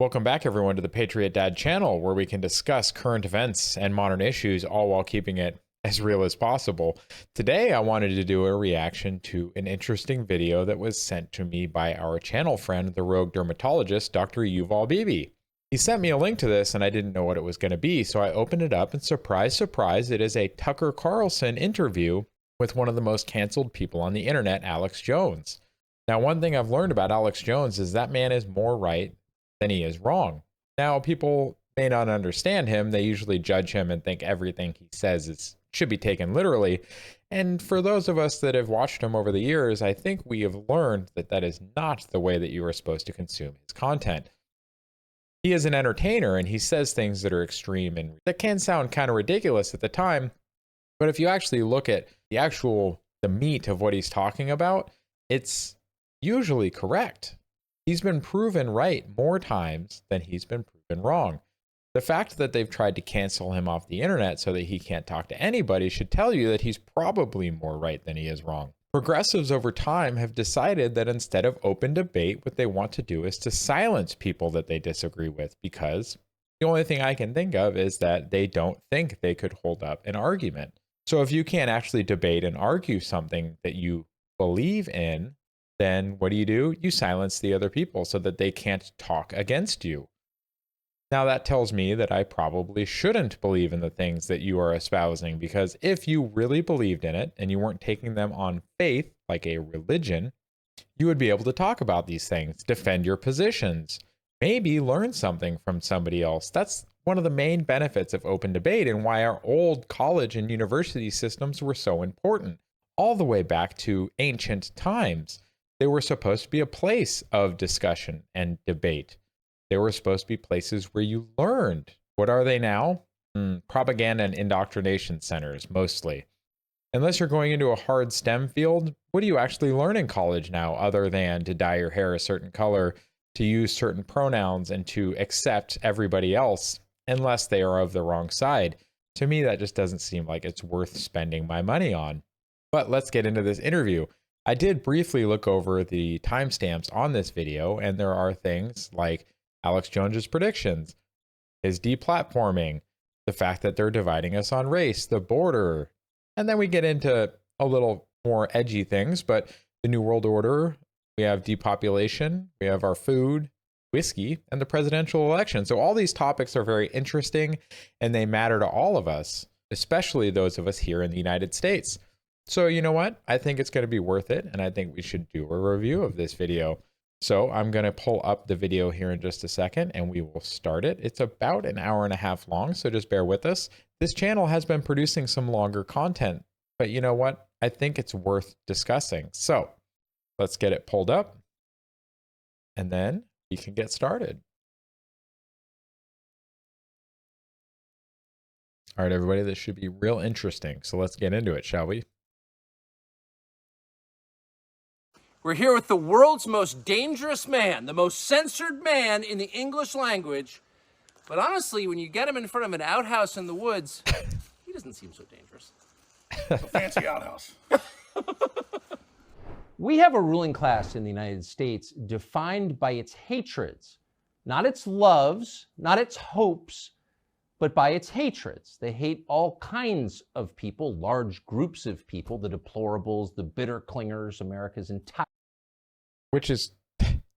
Welcome back, everyone, to the Patriot Dad channel, where we can discuss current events and modern issues, all while keeping it as real as possible. Today, I wanted to do a reaction to an interesting video that was sent to me by our channel friend, the rogue dermatologist, Dr. Yuval Bibi. He sent me a link to this, and I didn't know what it was going to be, so I opened it up, and surprise, surprise, it is a Tucker Carlson interview with one of the most canceled people on the internet, Alex Jones. Now, one thing I've learned about Alex Jones is that man is more right than he is wrong. Now, people may not understand him. They usually judge him and think everything he says should be taken literally. And for those of us that have watched him over the years, I think we have learned that that is not the way that you are supposed to consume his content. He is an entertainer, and he says things that are extreme and that can sound kind of ridiculous at the time. But if you actually look at the meat of what he's talking about, it's usually correct. He's been proven right more times than he's been proven wrong. The fact that they've tried to cancel him off the internet so that he can't talk to anybody should tell you that he's probably more right than he is wrong. Progressives over time have decided that instead of open debate, what they want to do is to silence people that they disagree with, because the only thing I can think of is that they don't think they could hold up an argument. So if you can't actually debate and argue something that you believe in, then what do? You silence the other people so that they can't talk against you. Now, that tells me that I probably shouldn't believe in the things that you are espousing, because if you really believed in it and you weren't taking them on faith like a religion, you would be able to talk about these things, defend your positions, maybe learn something from somebody else. That's one of the main benefits of open debate and why our old college and university systems were so important. All the way back to ancient times, they were supposed to be a place of discussion and debate. They were supposed to be places where you learned. What are they now? Propaganda and indoctrination centers, mostly. Unless you're going into a hard STEM field, what do you actually learn in college now other than to dye your hair a certain color, to use certain pronouns, and to accept everybody else unless they are of the wrong side? To me, that just doesn't seem like it's worth spending my money on. But let's get into this interview. I did briefly look over the timestamps on this video, and there are things like Alex Jones's predictions, his deplatforming, the fact that they're dividing us on race, the border, and then we get into a little more edgy things, but the New World Order, we have depopulation, we have our food, whiskey, and the presidential election. So all these topics are very interesting, and they matter to all of us, especially those of us here in the United States. So you know what? I think it's going to be worth it, and I think we should do a review of this video. So I'm going to pull up the video here in just a second, and we will start it. It's about an hour and a half long, so just bear with us. This channel has been producing some longer content, but you know what? I think it's worth discussing. So let's get it pulled up, and then we can get started. All right, everybody, this should be real interesting. So let's get into it, shall we? We're here with the world's most dangerous man, the most censored man in the English language. But honestly, when you get him in front of an outhouse in the woods, he doesn't seem so dangerous. A fancy outhouse. We have a ruling class in the United States defined by its hatreds, not its loves, not its hopes, but by its hatreds. They hate all kinds of people, large groups of people, the deplorables, the bitter clingers, America's entire... Which is,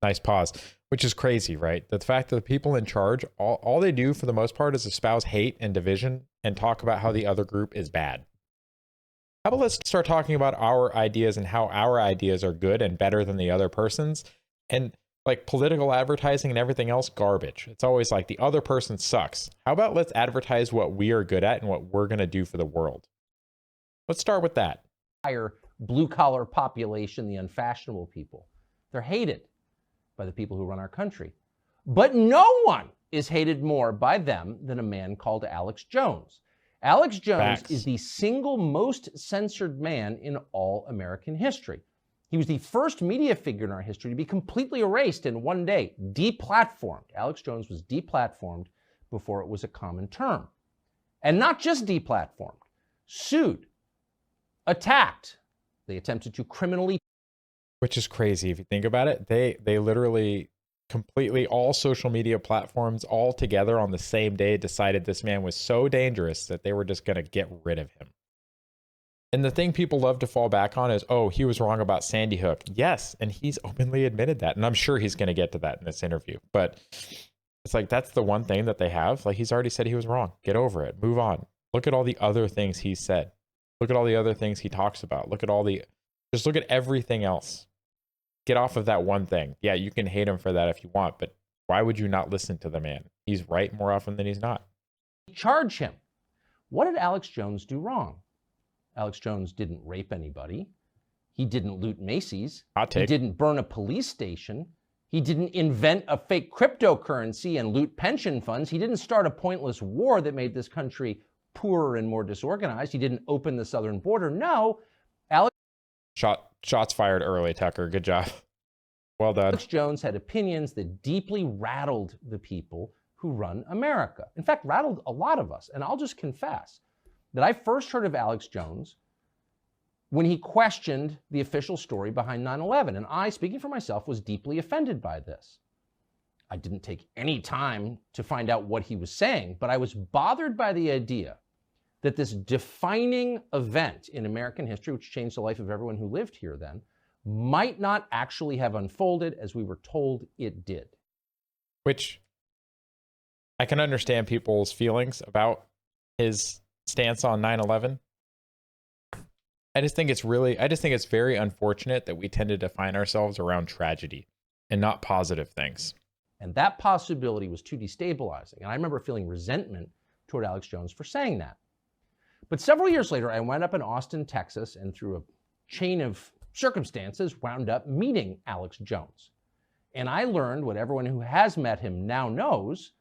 nice pause, which is crazy, right? The fact that the people in charge, all they do for the most part is espouse hate and division and talk about how the other group is bad. How about let's start talking about our ideas and how our ideas are good and better than the other person's? And like political advertising and everything else, garbage. It's always like the other person sucks. How about let's advertise what we are good at and what we're going to do for the world? Let's start with that. Blue-collar population, the unfashionable people. They're hated by the people who run our country. But no one is hated more by them than a man called Alex Jones. Alex Jones is the single most censored man in all American history. He was the first media figure in our history to be completely erased in one day, deplatformed. Alex Jones was deplatformed before it was a common term. And not just deplatformed, sued, attacked. They attempted to criminally... Which is crazy if you think about it. They literally completely all social media platforms all together on the same day decided this man was so dangerous that they were just going to get rid of him. And the thing people love to fall back on is, oh, he was wrong about Sandy Hook. Yes, and he's openly admitted that. And I'm sure he's going to get to that in this interview. But it's like, that's the one thing that they have. Like, he's already said he was wrong. Get over it. Move on. Look at all the other things he said. Look at all the other things he talks about. Just look at everything else. Get off of that one thing. Yeah, you can hate him for that if you want, but why would you not listen to the man? He's right more often than he's not. Charge him. What did Alex Jones do wrong? Alex Jones didn't rape anybody. He didn't loot Macy's. Hot take. He didn't burn a police station. He didn't invent a fake cryptocurrency and loot pension funds. He didn't start a pointless war that made this country poorer and more disorganized. He didn't open the southern border. No, Shots fired early, Tucker. Good job. Well done. Alex Jones had opinions that deeply rattled the people who run America. In fact, rattled a lot of us. And I'll just confess that I first heard of Alex Jones when he questioned the official story behind 9/11. And I, speaking for myself, was deeply offended by this. I didn't take any time to find out what he was saying, but I was bothered by the idea that this defining event in American history, which changed the life of everyone who lived here then, might not actually have unfolded as we were told it did. Which I can understand people's feelings about his stance on 9/11. I just think it's very unfortunate that we tend to define ourselves around tragedy and not positive things. And that possibility was too destabilizing. And I remember feeling resentment toward Alex Jones for saying that. But several years later, I wound up in Austin, Texas, and through a chain of circumstances, wound up meeting Alex Jones. And I learned what everyone who has met him now knows,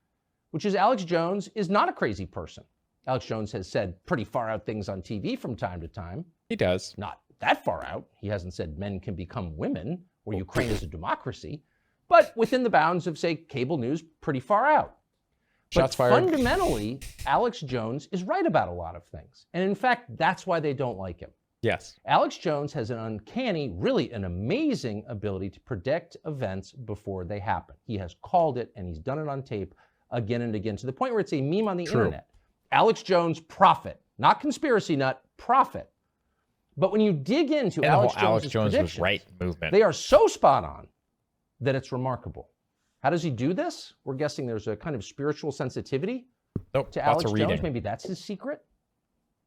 which is Alex Jones is not a crazy person. Alex Jones has said pretty far out things on TV from time to time. He does. Not that far out. He hasn't said men can become women or Ukraine is a democracy, but within the bounds of, say, cable news, pretty far out. Shots But fired. fundamentally, Alex Jones is right about a lot of things. And in fact, that's why they don't like him. Yes. Alex Jones has an uncanny, really an amazing ability to predict events before they happen. He has called it, and he's done it on tape again and again, to the point where it's a meme on the internet. Alex Jones, prophet. Not conspiracy nut, prophet. But when you dig into And Alex the whole Alex Jones's Jones was predictions, right movement. they are so spot on that it's remarkable. How does he do this? We're guessing there's a kind of spiritual sensitivity Nope, to lots Alex of reading. Jones. Maybe that's his secret.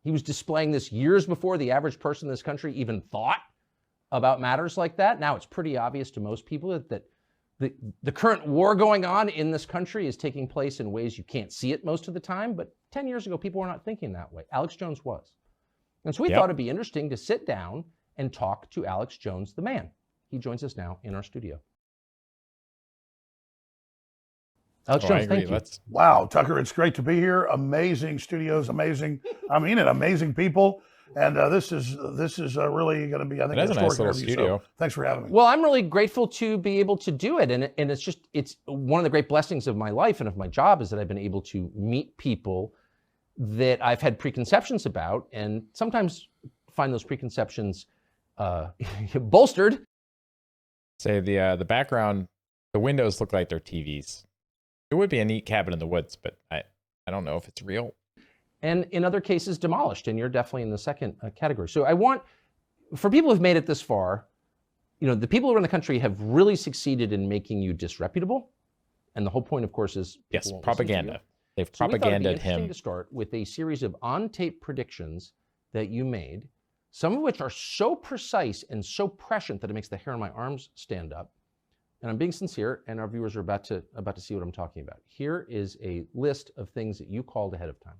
He was displaying this years before the average person in this country even thought about matters like that. Now it's pretty obvious to most people that the current war going on in this country is taking place in ways you can't see it most of the time. But 10 years ago, people were not thinking that way. Alex Jones was. And so we thought it'd be interesting to sit down and talk to Alex Jones, the man. He joins us now in our studio. Alex I Jones, agree. thank you. Wow, Tucker, it's great to be here. Amazing studios, amazing. I mean it, amazing people. And this is really going to be, I think, It is a nice historic little interview. studio. So thanks for having me. Well, I'm really grateful to be able to do it. And it's one of the great blessings of my life and of my job is that I've been able to meet people that I've had preconceptions about and sometimes find those preconceptions bolstered. Say the background, the windows look like they're TVs. It would be a neat cabin in the woods, but I don't know if it's real. And in other cases, demolished. And you're definitely in the second category. So I want, for people who've made it this far, the people who run the country have really succeeded in making you disreputable. And the whole point, of course, is Yes, people won't listen to you. propaganda. They've So we thought it'd be propagandaed interesting him. to start with a series of on-tape predictions that you made, some of which are so precise and so prescient that it makes the hair on my arms stand up. And I'm being sincere, and our viewers are about to see what I'm talking about. Here is a list of things that you called ahead of time.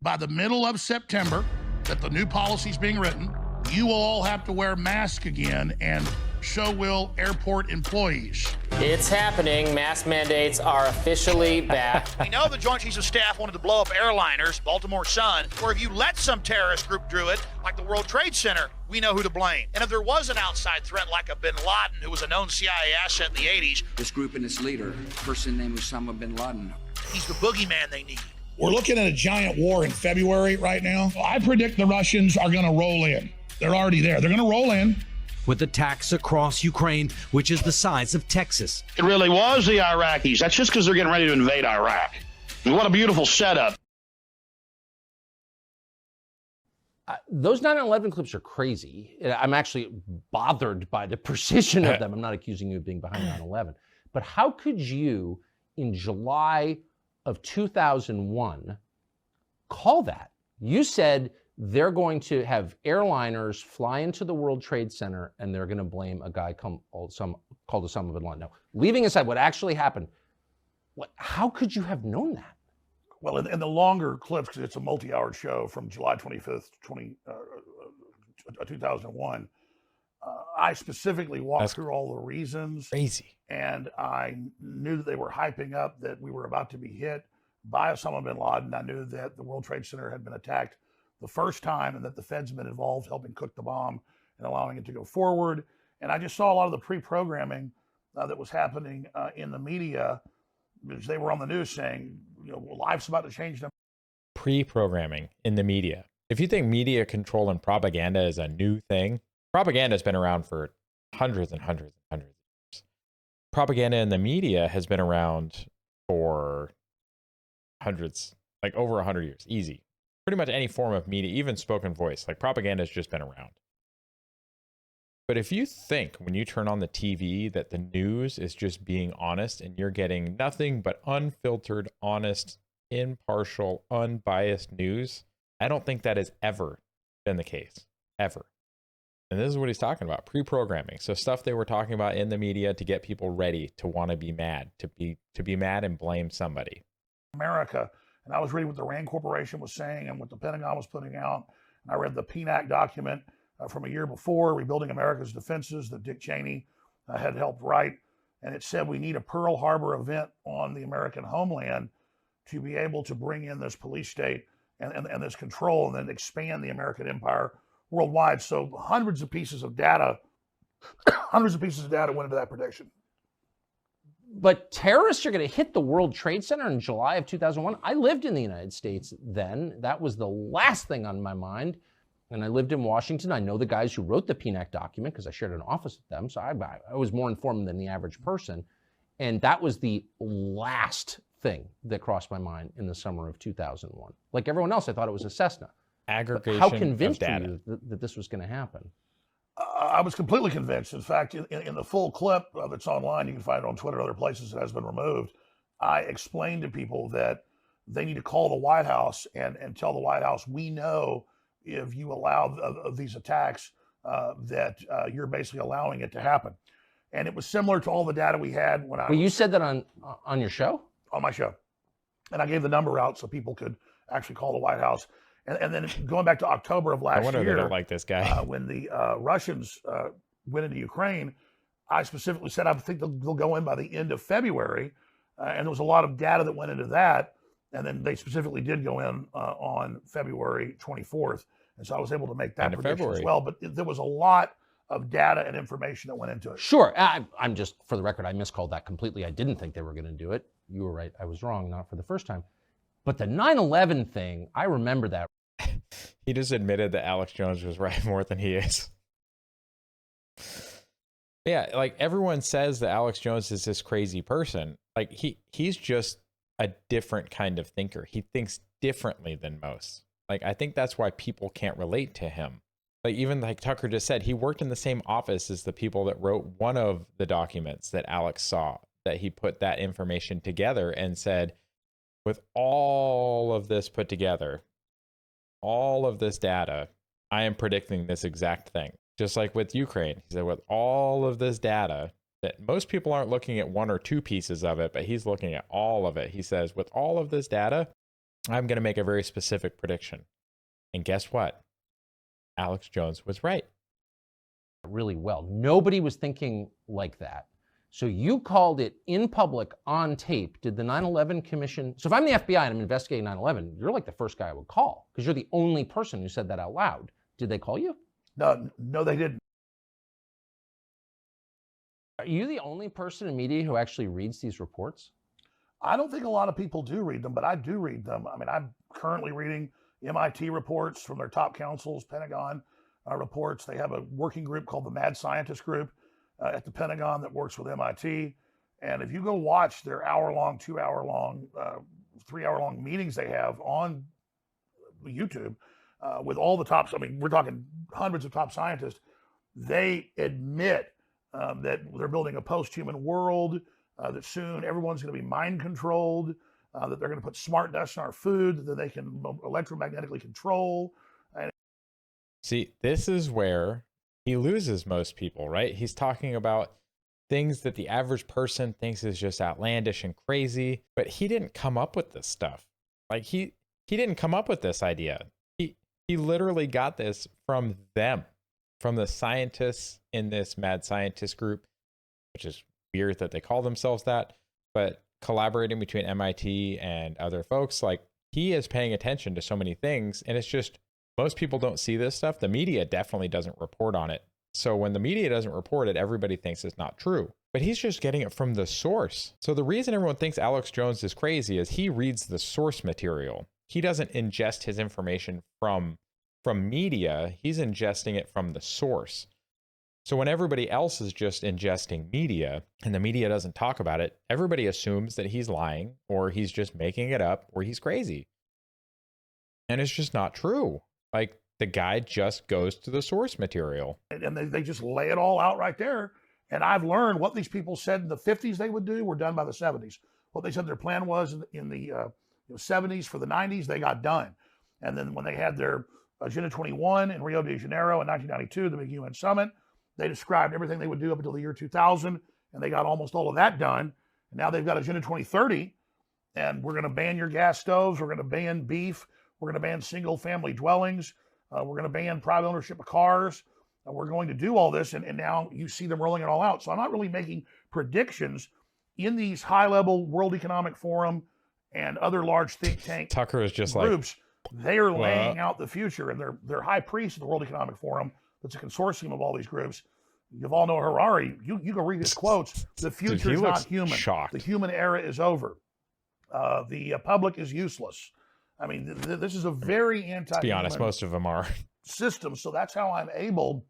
By the middle of September, that the new policy is being written, you will all have to wear masks again, and so will airport employees. It's happening. Mask mandates are officially back. We know the Joint Chiefs of Staff wanted to blow up airliners, Baltimore Sun, or if you let some terrorist group do it, like the World Trade Center, we know who to blame. And if there was an outside threat like a bin Laden, who was a known CIA asset in the 80s, This group and its leader, a person named Osama bin Laden. he's the boogeyman they need. We're looking at a giant war in February right now. I predict the Russians are going to roll in. They're already there. They're going to roll in. with attacks across Ukraine, which is the size of Texas. It really was the Iraqis. That's just because they're getting ready to invade Iraq. What a beautiful setup. Those 9/11 clips are crazy. I'm actually bothered by the precision of them. I'm not accusing you of being behind 9/11. But how could you, in July of 2001, call that? You said they're going to have airliners fly into the World Trade Center and they're going to blame a guy called Osama bin Laden. Now, leaving aside what actually happened, how could you have known that? Well, in the longer clips, because it's a multi-hour show from July 25th, 2001, I specifically walked through all the reasons. Crazy. And I knew that they were hyping up that we were about to be hit by Osama bin Laden. I knew that the World Trade Center had been attacked the first time and that the Fed's been involved helping cook the bomb and allowing it to go forward. And I just saw a lot of the pre-programming that was happening in the media, because they were on the news saying, life's about to change. Pre-programming in the media. If you think media control and propaganda is a new thing, propaganda has been around for hundreds and hundreds and hundreds of years. Propaganda in the media has been around for hundreds, like over 100 years, easy. Pretty much any form of media, even spoken voice, like propaganda has just been around. But if you think when you turn on the TV that the news is just being honest and you're getting nothing but unfiltered, honest, impartial, unbiased news, I don't think that has ever been the case, ever. And this is what he's talking about, pre-programming. So stuff they were talking about in the media to get people ready to want to be mad, to be mad and blame somebody. America, and I was reading what the RAND Corporation was saying and what the Pentagon was putting out, and I read the PNAC document from a year before, Rebuilding America's Defenses, that Dick Cheney had helped write, and it said we need a Pearl Harbor event on the American homeland to be able to bring in this police state and this control and then expand the American empire worldwide. So hundreds of pieces of data went into that prediction. But terrorists are going to hit the World Trade Center in July of 2001. I lived in the United States then. That was the last thing on my mind. And I lived in Washington. I know the guys who wrote the PNAC document because I shared an office with them. So I was more informed than the average person. And that was the last thing that crossed my mind in the summer of 2001. Like everyone else, I thought it was a Cessna. Aggregation How convinced of were data. you that this was going to happen? I was completely convinced. In fact, in the full clip that's online, you can find it on Twitter and other places, it has been removed. I explained to people that they need to call the White House and tell the White House, we know if you allow these attacks that you're basically allowing it to happen. And it was similar to all the data we had when you said that on your show? On my show. And I gave the number out so people could actually call the White House. And then going back to October of last year, I wonder if they don't like this guy. When the Russians went into Ukraine, I specifically said I think they'll go in by the end of February. And there was a lot of data that went into that. And then they specifically did go in on February 24th. And so I was able to make that prediction as well. But there was a lot of data and information that went into it. Sure. I'm just, for the record, I miscalled that completely. I didn't think they were going to do it. You were right. I was wrong, not for the first time. But the 9/11 thing, I remember that. He just admitted that Alex Jones was right more than he is. Yeah, like everyone says that Alex Jones is this crazy person. Like he's just a different kind of thinker. He thinks differently than most. Like I think that's why people can't relate to him. Like even like Tucker just said, he worked in the same office as the people that wrote one of the documents that Alex saw, that he put that information together and said, with all of this put together, all of this data, I am predicting this exact thing. Just like with Ukraine, he said, with all of this data, that most people aren't looking at one or two pieces of it, but he's looking at all of it. He says, with all of this data, I'm going to make a very specific prediction. And guess what? Alex Jones was right. Really well. Nobody was thinking like that. So you called it in public on tape. Did the 9/11 Commission... So if I'm the FBI and I'm investigating 9/11, you're like the first guy I would call because you're the only person who said that out loud. Did they call you? No, they didn't. Are you the only person in media who actually reads these reports? I don't think a lot of people do read them, but I do read them. I mean, I'm currently reading MIT reports from their top counsels, Pentagon, reports. They have a working group called the Mad Scientist Group at the Pentagon that works with MIT. And if you go watch their hour-long, 2-hour-long, 3-hour-long meetings they have on YouTube with all the top, I mean, we're talking hundreds of top scientists, they admit that they're building a post-human world, that soon everyone's going to be mind-controlled, that they're going to put smart dust in our food that they can electromagnetically control. See, this is where he loses most people, right? He's talking about things that the average person thinks is just outlandish and crazy, but he didn't come up with this stuff. Like he didn't come up with this idea. He literally got this from them, from the scientists in this mad scientist group, which is weird that they call themselves that, but collaborating between MIT and other folks, like he is paying attention to so many things, and it's just most people don't see this stuff. The media definitely doesn't report on it. So when the media doesn't report it, everybody thinks it's not true. But he's just getting it from the source. So the reason everyone thinks Alex Jones is crazy is he reads the source material. He doesn't ingest his information from media. He's ingesting it from the source. So when everybody else is just ingesting media and the media doesn't talk about it, everybody assumes that he's lying or he's just making it up or he's crazy. And it's just not true. Like the guy just goes to the source material. And they just lay it all out right there. And I've learned what these people said in the 50s they would do were done by the 70s. What they said their plan was in the 70s for the 90s, they got done. And then when they had their Agenda 21 in Rio de Janeiro in 1992, the big UN summit, they described everything they would do up until the year 2000, and they got almost all of that done. And now they've got Agenda 2030, and we're going to ban your gas stoves, we're going to ban beef, we're going to ban single-family dwellings, we're going to ban private ownership of cars, we're going to do all this, and now you see them rolling it all out. So I'm not really making predictions in these high-level World Economic Forum and other large think tank Tucker is just groups. They are laying out the future, and they're high priests of the World Economic Forum. That's a consortium of all these groups. Yuval Noah Harari, you can read his quotes. The future is not human. Shocked. The human era is over. The public is useless. I mean, this is a very anti-human, to be honest, most of them are system. So that's how I'm able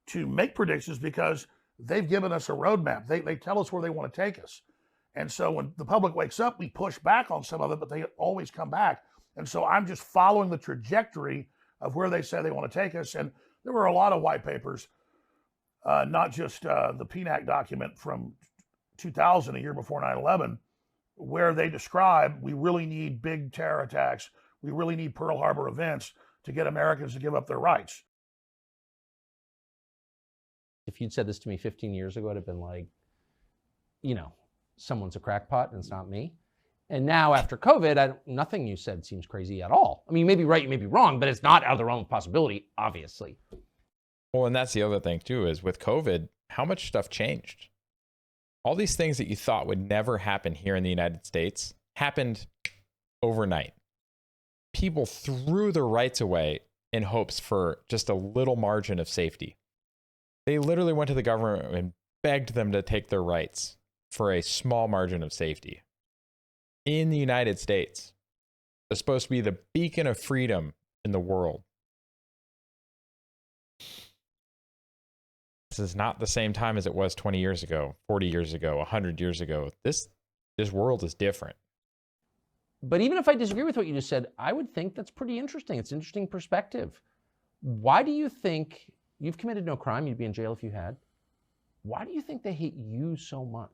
to make predictions, because they've given us a roadmap. They tell us where they want to take us. And so when the public wakes up, we push back on some of it, but they always come back. And so I'm just following the trajectory of where they say they want to take us. And there were a lot of white papers, not just the PNAC document from 2000, a year before 9/11, where they describe we really need big terror attacks. We really need Pearl Harbor events to get Americans to give up their rights. If you'd said this to me 15 years ago, I'd have been like, someone's a crackpot and it's not me. And now after COVID, nothing you said seems crazy at all. I mean, you may be right, you may be wrong, but it's not out of the realm of possibility, obviously. Well, and that's the other thing too, is with COVID, how much stuff changed? All these things that you thought would never happen here in the United States happened overnight. People threw their rights away in hopes for just a little margin of safety. They literally went to the government and begged them to take their rights for a small margin of safety. In the United States, it's supposed to be the beacon of freedom in the world. This is not the same time as it was 20 years ago, 40 years ago, 100 years ago. This world is different. But even if I disagree with what you just said, I would think that's pretty interesting. It's an interesting perspective. Why do you think you've committed no crime? You'd be in jail if you had. Why do you think they hate you so much?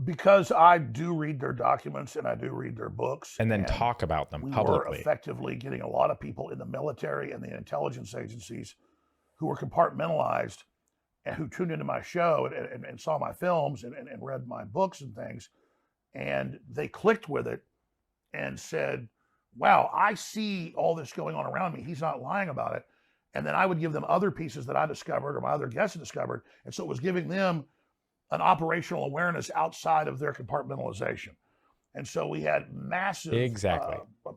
Because I do read their documents and I do read their books. And then talk about them publicly. We were effectively getting a lot of people in the military and the intelligence agencies who were compartmentalized and who tuned into my show and saw my films and read my books and things. And they clicked with it and said, wow, I see all this going on around me. He's not lying about it. And then I would give them other pieces that I discovered or my other guests discovered. And so it was giving them an operational awareness outside of their compartmentalization. And so we had massive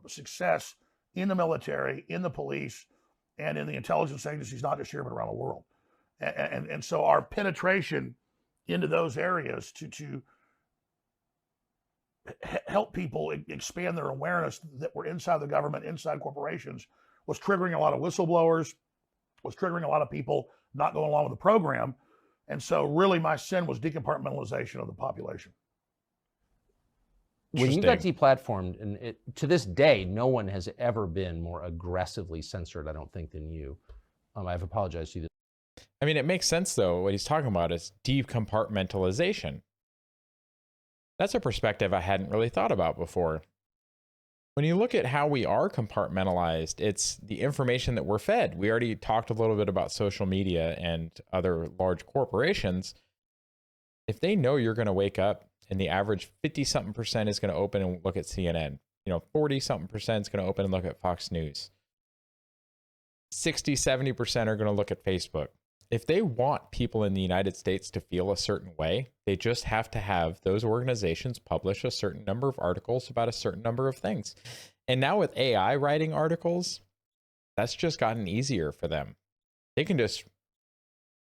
success in the military, in the police, and in the intelligence agencies, not just here, but around the world. And so our penetration into those areas to help people expand their awareness that we're inside the government, inside corporations, was triggering a lot of whistleblowers, was triggering a lot of people not going along with the program. And so really my sin was decompartmentalization of the population. When you got deplatformed, and to this day, no one has ever been more aggressively censored, I don't think, than you. I've apologized to you. I mean, it makes sense, though. What he's talking about is decompartmentalization. That's a perspective I hadn't really thought about before. When you look at how we are compartmentalized, it's the information that we're fed. We already talked a little bit about social media and other large corporations. If they know you're going to wake up and the average 50-something% is going to open and look at CNN, 40-something% is going to open and look at Fox News. 60-70% are going to look at Facebook. If they want people in the United States to feel a certain way, they just have to have those organizations publish a certain number of articles about a certain number of things. And now with AI writing articles, that's just gotten easier for them. They can just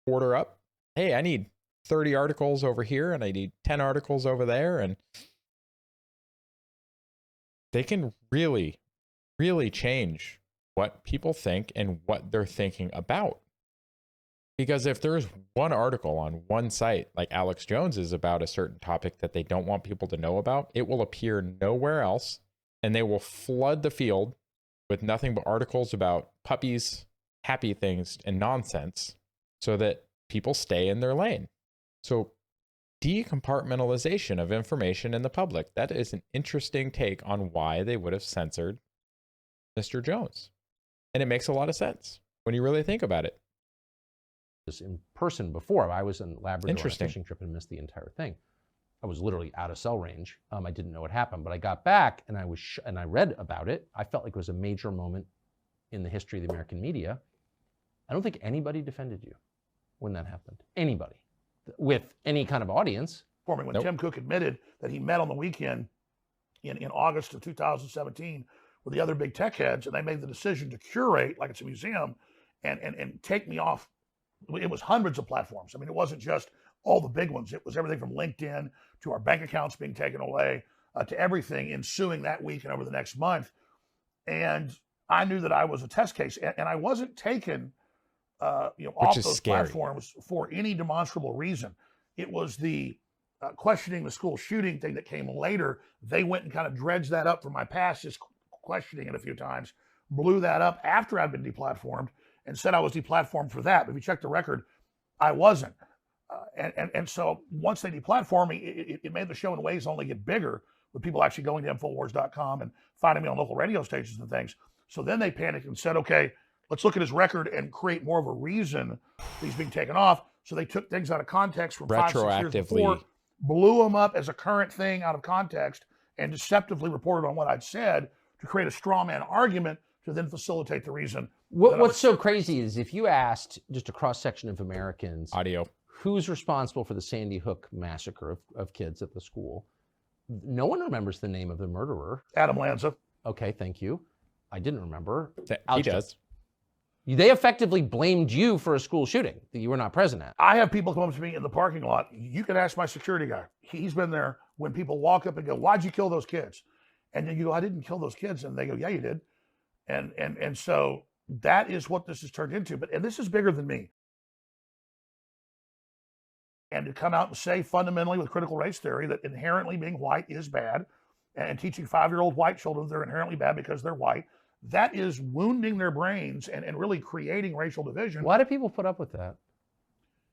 order up, hey, I need 30 articles over here and I need 10 articles over there. And they can really, really change what people think and what they're thinking about. Because if there's one article on one site, like Alex Jones is about a certain topic that they don't want people to know about, it will appear nowhere else, and they will flood the field with nothing but articles about puppies, happy things, and nonsense so that people stay in their lane. So decompartmentalization of information in the public, that is an interesting take on why they would have censored Mr. Jones. And it makes a lot of sense when you really think about it. In person before. I was in Labrador on a fishing trip and missed the entire thing. I was literally out of cell range. I didn't know what happened, but I got back and I read about it. I felt like it was a major moment in the history of the American media. I don't think anybody defended you when that happened. Anybody with any kind of audience. For me, when Tim Cook admitted that he met on the weekend in August of 2017 with the other big tech heads, and they made the decision to curate, like it's a museum, and take me off. It was hundreds of platforms. I mean, it wasn't just all the big ones. It was everything from LinkedIn to our bank accounts being taken away to everything ensuing that week and over the next month. And I knew that I was a test case, and I wasn't taken off those platforms for any demonstrable reason. It was the questioning the school shooting thing that came later. They went and kind of dredged that up from my past, just questioning it a few times, blew that up after I'd been deplatformed, and said I was deplatformed for that. But if you check the record, I wasn't. And so once they deplatformed me, it made the show in ways only get bigger, with people actually going to Infowars.com and finding me on local radio stations and things. So then they panicked and said, okay, let's look at his record and create more of a reason he's being taken off. So they took things out of context from 5-6 years before, blew them up as a current thing out of context, and deceptively reported on what I'd said to create a straw man argument to then facilitate the reason. What's so crazy is if you asked just a cross-section of Americans who's responsible for the Sandy Hook massacre of kids at the school, no one remembers the name of the murderer. Adam Lanza. Okay, thank you. I didn't remember. He does. They effectively blamed you for a school shooting that you were not present at. I have people come up to me in the parking lot. You can ask my security guy. He's been there when people walk up and go, why'd you kill those kids? And then you go, I didn't kill those kids. And they go, yeah, you did. And so that is what this has turned into. And this is bigger than me. And to come out and say fundamentally with critical race theory that inherently being white is bad, and teaching 5-year-old white children they're inherently bad because they're white, that is wounding their brains and really creating racial division. Why do people put up with that?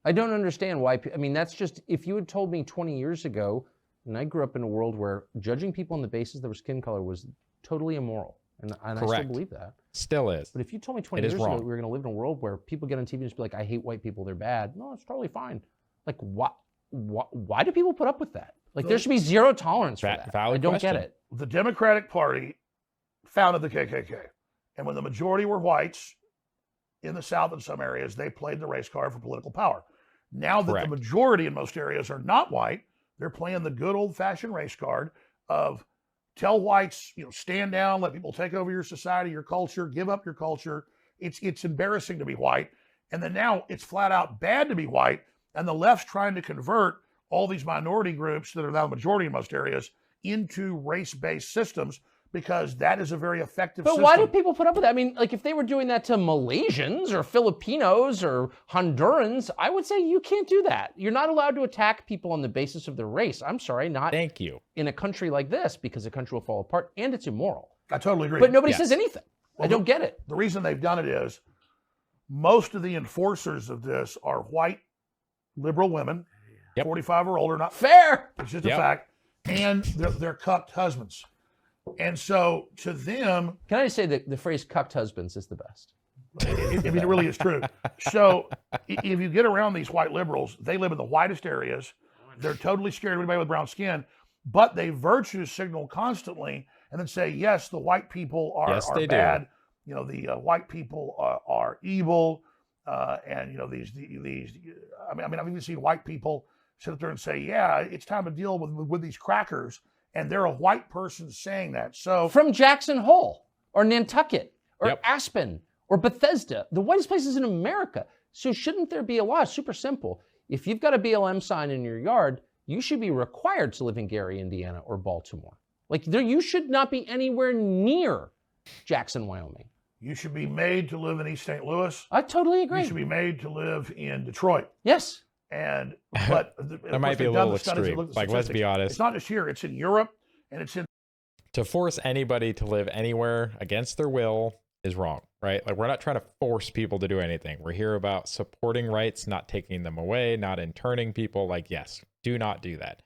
I don't understand why. I mean, that's just, if you had told me 20 years ago, and I grew up in a world where judging people on the basis of their skin color was totally immoral. And I still believe that. Still is. But if you told me 20 years ago we were going to live in a world where people get on TV and just be like, I hate white people, they're bad. No, it's totally fine. Like, why do people put up with that? Like, there should be zero tolerance for that. I don't get it. The Democratic Party founded the KKK. And when the majority were whites in the South in some areas, they played the race card for political power. Now that the majority in most areas are not white, they're playing the good old-fashioned race card of tell whites, stand down, let people take over your society, your culture, give up your culture. It's embarrassing to be white. And then now it's flat out bad to be white. And the left's trying to convert all these minority groups that are now the majority in most areas into race-based systems because that is a very effective But system. why do people put up with that? I mean, like if they were doing that to Malaysians or Filipinos or Hondurans, I would say you can't do that. You're not allowed to attack people on the basis of their race. I'm sorry, not Thank you. in a country like this, because the country will fall apart and it's immoral. I totally agree. But nobody Yes. says anything. I don't get it. The reason they've done it is most of the enforcers of this are white liberal women, Yep. 45 or older, not Fair. it's just a Yep. fact, and they're cucked husbands. And so to them, Can I just say that the phrase cucked husbands is the best? I mean, it really is true. So if you get around these white liberals, they live in the whitest areas. They're totally scared of anybody with brown skin, but they virtue signal constantly and then say, yes, the white people are, Yes, are they do. bad. You know, the white people are evil. And, you know, these, I mean, I've even seen white people sit up there and say, yeah, it's time to deal with these crackers. And they're a white person saying that. So From Jackson Hole or Nantucket or Yep. Aspen or Bethesda, the whitest places in America. So shouldn't there be a law? It's super simple. If you've got a BLM sign in your yard, you should be required to live in Gary, Indiana or Baltimore. Like you should not be anywhere near Jackson, Wyoming. you should be made to live in East St. Louis. I totally agree. You should be made to live in Detroit. Yes. And but That might be a little extreme. Like, let's be honest. It's not just here; it's in Europe, and it's in. To force anybody to live anywhere against their will is wrong, right? Like, we're not trying to force people to do anything. We're here about supporting rights, not taking them away, not interning people. Like, yes, do not do that.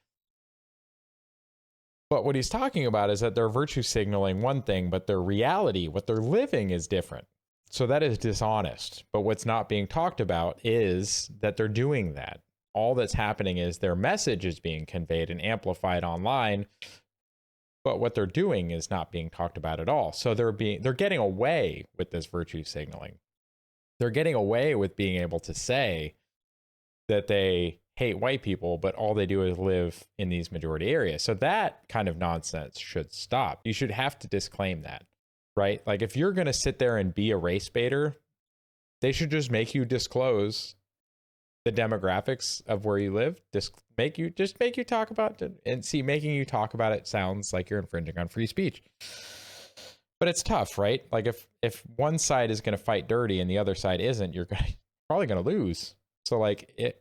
But what he's talking about is that they're virtue signaling one thing, but their reality, what they're living, is different. So that is dishonest. But what's not being talked about is that they're doing that. All that's happening is their message is being conveyed and amplified online, but what they're doing is not being talked about at all. So they're getting away with this virtue signaling. They're getting away with being able to say that they hate white people, but all they do is live in these majority areas. So that kind of nonsense should stop. You should have to disclaim that, right? Like, if you're going to sit there and be a race baiter, they should just make you disclose the demographics of where you live. Just make you talk about it. And see, making you talk about it sounds like you're infringing on free speech. But it's tough, right? Like, if one side is going to fight dirty and the other side isn't, you're probably going to lose. So, like,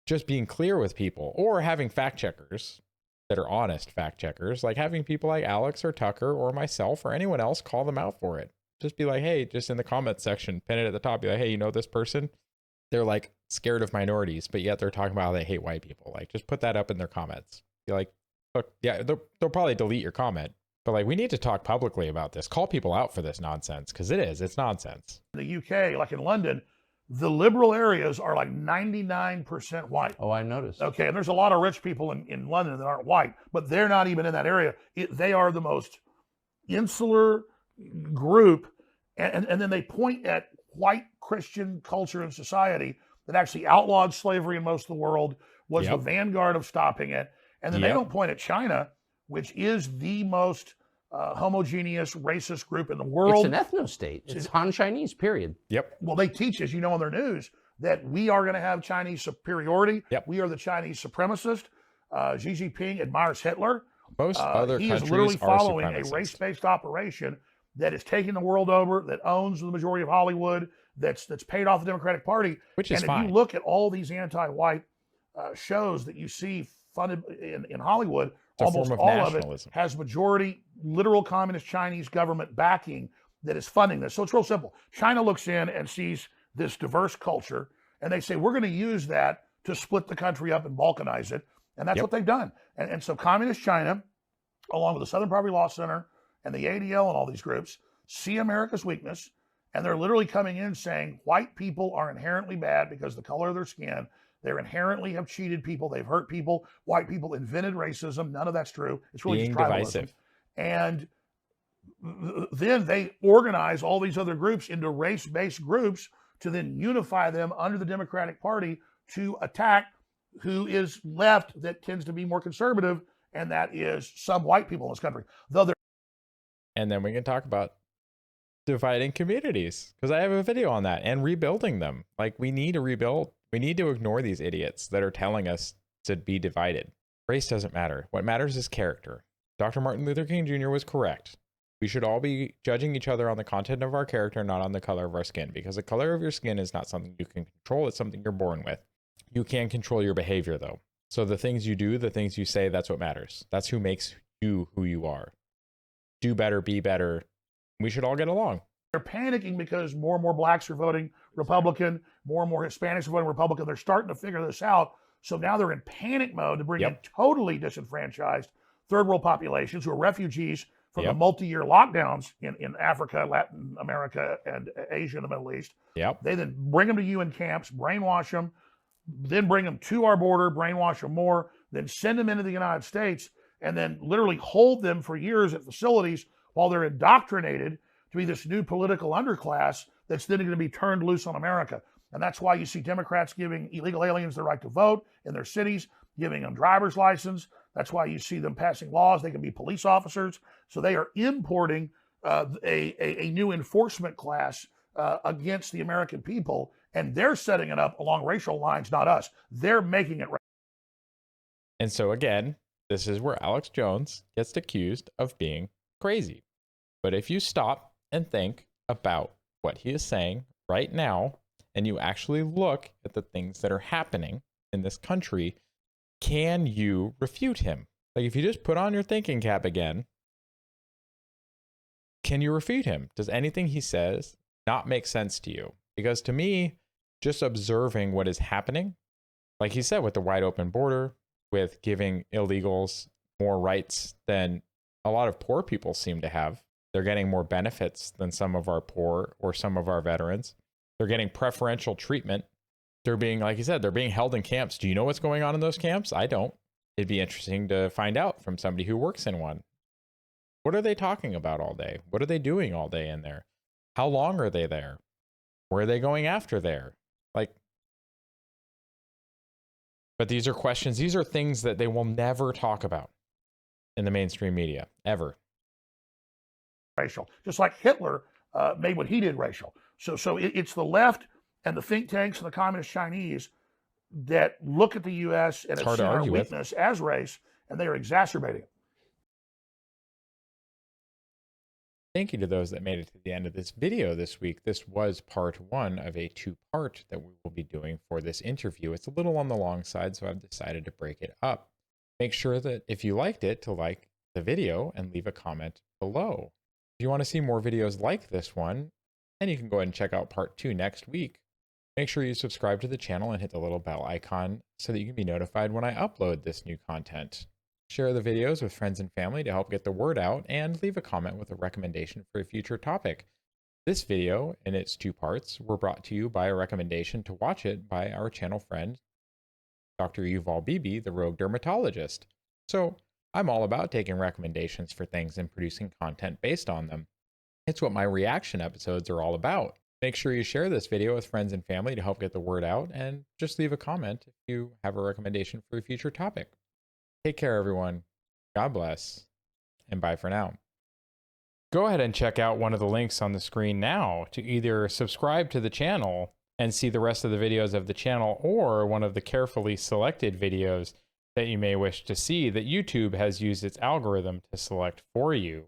just being clear with people, or having fact checkers that are honest fact checkers, like having people like Alex or Tucker or myself or anyone else call them out for it. Just be like, hey, just in the comment section, pin it at the top, be like, hey, you know this person? They're like scared of minorities, but yet they're talking about how they hate white people. Like, just put that up in their comments. Be like, look, yeah, they'll probably delete your comment, but like, we need to talk publicly about this. Call people out for this nonsense, because it's nonsense. In the UK, like in London, the liberal areas are like 99% white. Oh, I noticed. Okay, and there's a lot of rich people in London that aren't white, but they're not even in that area. They are the most insular group, and then they point at white Christian culture and society that actually outlawed slavery in most of the world, was the vanguard of stopping it, and then they don't point at China, which is the most homogeneous racist group in the world. It's an ethno-state. It's Han Chinese, period. Yep. Well, they teach, as you know, on their news, that we are going to have Chinese superiority. Yep. We are the Chinese supremacist. Xi Jinping admires Hitler. Most other he countries is literally are following a supremacist. race-based operation that is taking the world over, that owns the majority of Hollywood, that's paid off the Democratic Party. Which is and fine. if you look at all these anti-white shows that you see funded in Hollywood, It's a almost form of all of it nationalism. has majority literal communist Chinese government backing that is funding this. So it's real simple. China looks in and sees this diverse culture, and they say, we're going to use that to split the country up and balkanize it. And that's what they've done. And so communist China, along with the Southern Poverty Law Center and the ADL and all these groups, see America's weakness, and they're literally coming in saying white people are inherently bad because of the color of their skin. They inherently have cheated people. They've hurt people. White people invented racism. None of that's true. It's really Being just tribalism. divisive. And then they organize all these other groups into race-based groups to then unify them under the Democratic Party to attack who is left that tends to be more conservative, and that is some white people in this country. Though they're And then we can talk about dividing communities, because I have a video on that, and rebuilding them. Like, we need to rebuild. We need to ignore these idiots that are telling us to be divided. Race doesn't matter. What matters is character. Dr. Martin Luther King Jr. was correct. We should all be judging each other on the content of our character, not on the color of our skin, because the color of your skin is not something you can control. It's something you're born with. You can control your behavior, though. So the things you do, the things you say, that's what matters. That's who makes you who you are. Do better, be better. We should all get along. They're panicking because more and more blacks are voting Republican, more and more Hispanics are voting Republican. They're starting to figure this out. So now they're in panic mode to bring in totally disenfranchised third world populations who are refugees from the multi-year lockdowns in Africa, Latin America, and Asia and the Middle East. They then bring them to UN camps, brainwash them, then bring them to our border, brainwash them more, then send them into the United States, and then literally hold them for years at facilities while they're indoctrinated to be this new political underclass that's then going to be turned loose on America. And that's why you see Democrats giving illegal aliens the right to vote in their cities, giving them driver's license. That's why you see them passing laws. They can be police officers. So they are importing a new enforcement class against the American people, and they're setting it up along racial lines, not us. They're making it right. And so again, this is where Alex Jones gets accused of being crazy. But if you stop and think about what he is saying right now, and you actually look at the things that are happening in this country, can you refute him? Like, if you just put on your thinking cap again, can you refute him? Does anything he says not make sense to you? Because to me, just observing what is happening, like he said, with the wide open border, with giving illegals more rights than a lot of poor people seem to have. They're getting more benefits than some of our poor or some of our veterans. They're getting preferential treatment. They're being, like you said, they're being held in camps. Do you know what's going on in those camps? I don't. It'd be interesting to find out from somebody who works in one. What are they talking about all day? What are they doing all day in there? How long are they there? Where are they going after there? Like, but these are questions, these are things that they will never talk about in the mainstream media, ever. Racial, just like Hitler made what he did racial. So it's the left and the think tanks and the communist Chinese that look at the U.S. and its weakness as race, and they are exacerbating it. Thank you to those that made it to the end of this video this week. This was part one of a two-part that we will be doing for this interview. It's a little on the long side, so I've decided to break it up. Make sure that if you liked it, to like the video and leave a comment below. If you want to see more videos like this one, then you can go ahead and check out part 2 next week. Make sure you subscribe to the channel and hit the little bell icon so that you can be notified when I upload this new content. Share the videos with friends and family to help get the word out, and leave a comment with a recommendation for a future topic. This video and its 2 parts were brought to you by a recommendation to watch it by our channel friend, Dr. Yuval Bibi, the rogue dermatologist. So I'm all about taking recommendations for things and producing content based on them. It's what my reaction episodes are all about. Make sure you share this video with friends and family to help get the word out, and just leave a comment if you have a recommendation for a future topic. Take care, everyone. God bless, and bye for now. Go ahead and check out one of the links on the screen now to either subscribe to the channel and see the rest of the videos of the channel, or one of the carefully selected videos that you may wish to see that YouTube has used its algorithm to select for you.